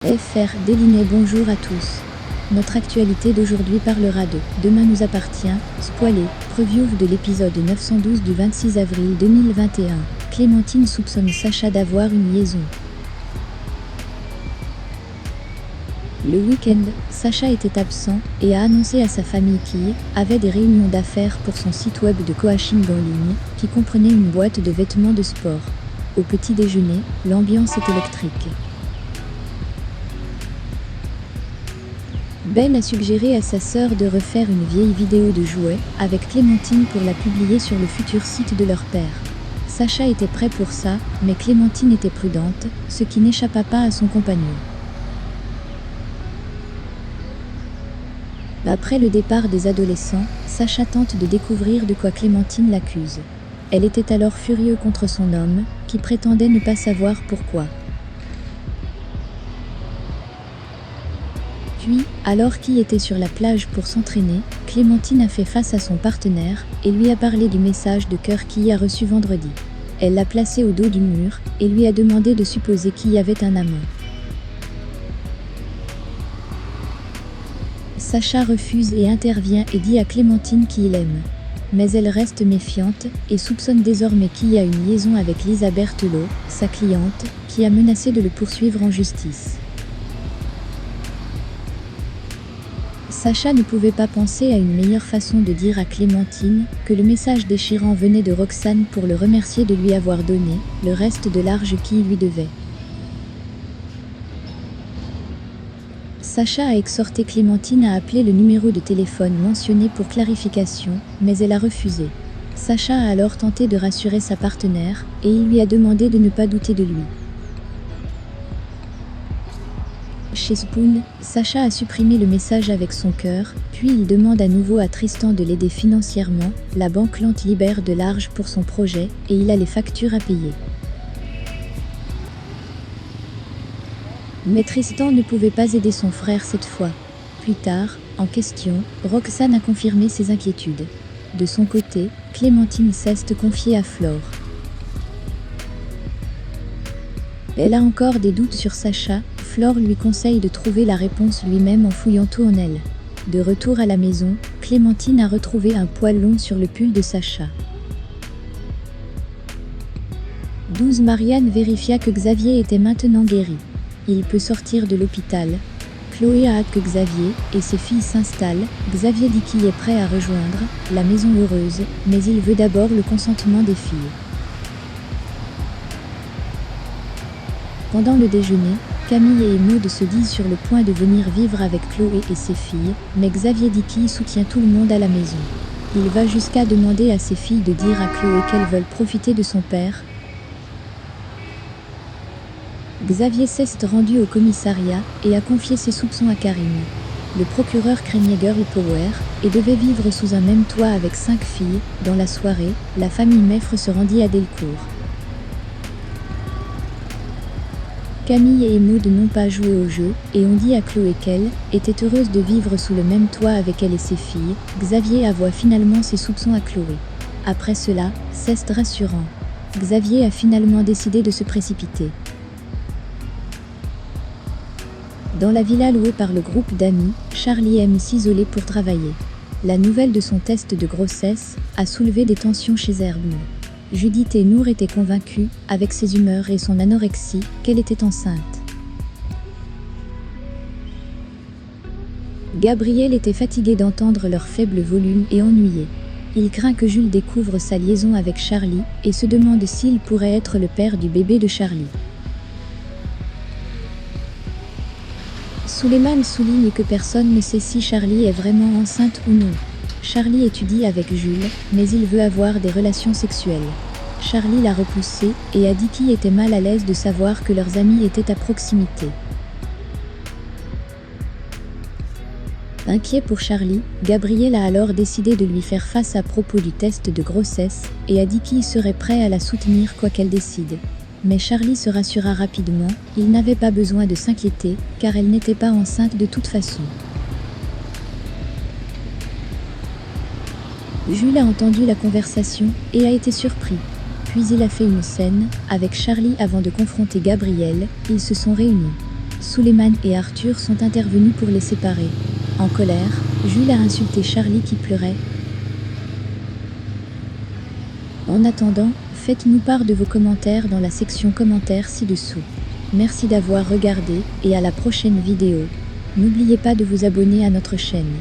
FR Déliné. Bonjour à tous. Notre actualité d'aujourd'hui parlera de Demain nous appartient, spoilé, preview de l'épisode 912 du 26 avril 2021. Clémentine soupçonne Sacha d'avoir une liaison. Le week-end, Sacha était absent et a annoncé à sa famille qu'il avait des réunions d'affaires pour son site web de coaching en ligne, qui comprenait une boîte de vêtements de sport. Au petit déjeuner, l'ambiance est électrique. Ben a suggéré à sa sœur de refaire une vieille vidéo de jouets avec Clémentine pour la publier sur le futur site de leur père. Sacha était prêt pour ça, mais Clémentine était prudente, ce qui n'échappa pas à son compagnon. Après le départ des adolescents, Sacha tente de découvrir de quoi Clémentine l'accuse. Elle était alors furieuse contre son homme, qui prétendait ne pas savoir pourquoi. Puis, alors qu'il était sur la plage pour s'entraîner, Clémentine a fait face à son partenaire et lui a parlé du message de cœur qu'il a reçu vendredi. Elle l'a placé au dos du mur et lui a demandé de supposer qu'il y avait un amant. Sacha refuse et intervient et dit à Clémentine qu'il l'aime. Mais elle reste méfiante et soupçonne désormais qu'il y a une liaison avec Lisa Berthelot, sa cliente, qui a menacé de le poursuivre en justice. Sacha ne pouvait pas penser à une meilleure façon de dire à Clémentine que le message déchirant venait de Roxane pour le remercier de lui avoir donné le reste de l'argent qu'il lui devait. Sacha a exhorté Clémentine à appeler le numéro de téléphone mentionné pour clarification, mais elle a refusé. Sacha a alors tenté de rassurer sa partenaire et il lui a demandé de ne pas douter de lui. Chez Spoon, Sacha a supprimé le message avec son cœur, puis il demande à nouveau à Tristan de l'aider financièrement. La banque lente libère de l'argent pour son projet et il a les factures à payer. Mais Tristan ne pouvait pas aider son frère cette fois. Plus tard, en question, Roxane a confirmé ses inquiétudes. De son côté, Clémentine cesse de confier à Flore. Elle a encore des doutes sur Sacha. Flore lui conseille de trouver la réponse lui-même en fouillant tout en elle. De retour à la maison, Clémentine a retrouvé un poil long sur le pull de Sacha. 12 Marianne vérifia que Xavier était maintenant guéri. Il peut sortir de l'hôpital. Chloé a hâte que Xavier et ses filles s'installent. Xavier dit qu'il est prêt à rejoindre la maison heureuse, mais il veut d'abord le consentement des filles. Pendant le déjeuner, Camille et Maud se disent sur le point de venir vivre avec Chloé et ses filles, mais Xavier dit qu'il soutient tout le monde à la maison. Il va jusqu'à demander à ses filles de dire à Chloé qu'elles veulent profiter de son père. Xavier s'est rendu au commissariat et a confié ses soupçons à Karine. Le procureur craignait girl power et devait vivre sous un même toit avec 5 filles. Dans la soirée, la famille Meffre se rendit à Delcourt. Camille et Maud n'ont pas joué au jeu et ont dit à Chloé qu'elle était heureuse de vivre sous le même toit avec elle et ses filles. Xavier avoua finalement ses soupçons à Chloé. Après cela, c'est rassurant. Xavier a finalement décidé de se précipiter. Dans la villa louée par le groupe d'amis, Charlie aime s'isoler pour travailler. La nouvelle de son test de grossesse a soulevé des tensions chez Hermine. Judith et Nour étaient convaincus, avec ses humeurs et son anorexie, qu'elle était enceinte. Gabriel était fatigué d'entendre leur faible volume et ennuyé. Il craint que Jules découvre sa liaison avec Charlie et se demande s'il pourrait être le père du bébé de Charlie. Suleiman souligne que personne ne sait si Charlie est vraiment enceinte ou non. Charlie étudie avec Jules, mais il veut avoir des relations sexuelles. Charlie l'a repoussé et a dit qu'il était mal à l'aise de savoir que leurs amis étaient à proximité. Inquiet pour Charlie, Gabriel a alors décidé de lui faire face à propos du test de grossesse et a dit qu'il serait prêt à la soutenir quoi qu'elle décide. Mais Charlie se rassura rapidement, il n'avait pas besoin de s'inquiéter car elle n'était pas enceinte de toute façon. Jules a entendu la conversation et a été surpris. Puis il a fait une scène avec Charlie avant de confronter Gabriel. Ils se sont réunis. Suleiman et Arthur sont intervenus pour les séparer. En colère, Jules a insulté Charlie qui pleurait. En attendant, faites-nous part de vos commentaires dans la section commentaires ci-dessous. Merci d'avoir regardé et à la prochaine vidéo. N'oubliez pas de vous abonner à notre chaîne.